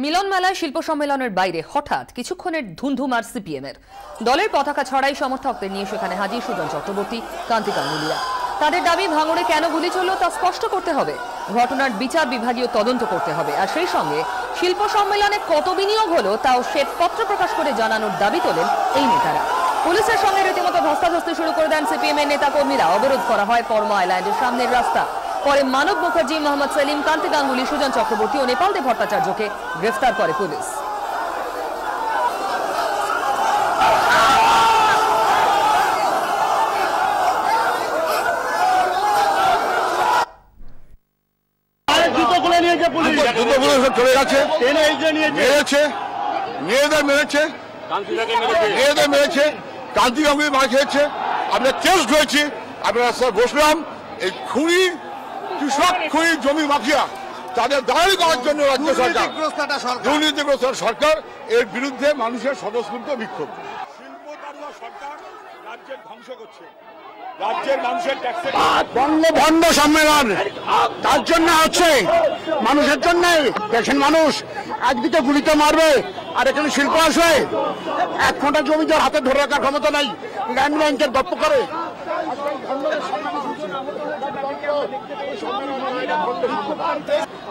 মিলন মেলায় শিল্প সম্মেলনের বাইরে হঠাৎ কিছুক্ষণের ধুন্ধুমার সিপিএমের দলের পতাকা ছড়াই সমর্থকদের নিয়ে সেখানে হাজির সুজন চক্রবর্তী, কান্তি গাঙ্গুলিরা। তাদের দাবি ভাঙড়ে কেন গুলি চলল তা স্পষ্ট করতে হবে, ঘটনার বিচার বিভাগীয় তদন্ত করতে হবে, আর সেই সঙ্গে শিল্প সম্মেলনে কত বিনিয়োগ হলো তাও শ্বেতপত্র প্রকাশ করে জানানোর দাবি তোলেন এই নেতারা। পুলিশের সঙ্গে রীতিমতো ধস্তাধস্তি শুরু করে দেন সিপিএম এর নেতা কর্মীরা। অবরোধ করা হয় পরমা আইল্যান্ডের সামনের রাস্তা। পরে মানব মুখার্জি, মোহাম্মদ সেলিম, কান্তি গাঙ্গুলি, সুজন চক্রবর্তী ও নেপাল দেব ভট্টাচার্যকে গ্রেফতার করে পুলিশ। কান্তি গাঙ্গুলি মার খেয়েছে, আমরা কেস হয়েছি, আমরা রাস্তায় বসলাম। এই খুনি, কৃষক খুনি, জমি মাফিয়া, তাদের দাঁড়ি করার জন্য রাজ্য সরকার, দুর্নীতিগ্রস্ত সরকার, এর বিরুদ্ধে মানুষের স্বতঃস্ফূর্ত বিক্ষোভ। শিল্প তাড়ুয়া সরকার রাজ্যের ধ্বংস করছে, রাজ্যের মানুষের ট্যাক্সে বঙ্গভঙ্গ সম্মেলন তার জন্য হচ্ছে, মানুষের জন্য। দেখেন মানুষ একদিকে গুলিতে মারবে আর এখানে শিল্প আসবে। 1 ঘন্টা জমি যার হাতে ধরে রাখার ক্ষমতা নাই, ল্যান্ড ব্যাংকের গপ্প করে।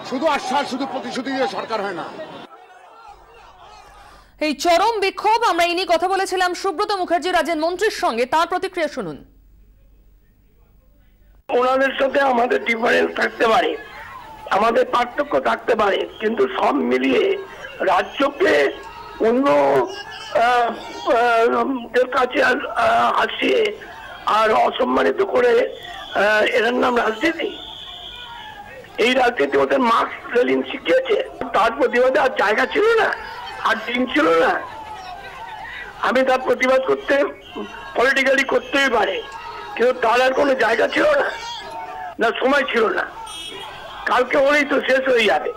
শুধু আশ্বাস, শুধু প্রতিশ্রুতি দিয়ে সরকার হয় না। এই চরম বিক্ষোভ, আমরা এই নিয়ে কথা বলেছিলাম সুব্রত মুখার্জি, রাজ্যের মন্ত্রীর সঙ্গে। তার প্রতিক্রিয়া শুনুন। ওনাদের সাথে আমাদের ডিফারেন্স থাকতে পারে, আমাদের পার্থক্য থাকতে পারে, কিন্তু সব মিলিয়ে রাজ্যকে অন্য কাছে আসিয়ে আর অসম্মানিত করে এর নাম রাজনীতি। এই রাজনীতি ওদের মার্কস লেনিন শিখিয়েছে। তার প্রতিবাদে আর জায়গা ছিল না, আর দিন ছিল না। আমি তার প্রতিবাদ করতে পলিটিক্যালি করতেই পারে, কিন্তু তার আর কোনো জায়গা ছিল না, না সময় ছিল না। কালকে হলেই তো শেষ হয়ে যাবে।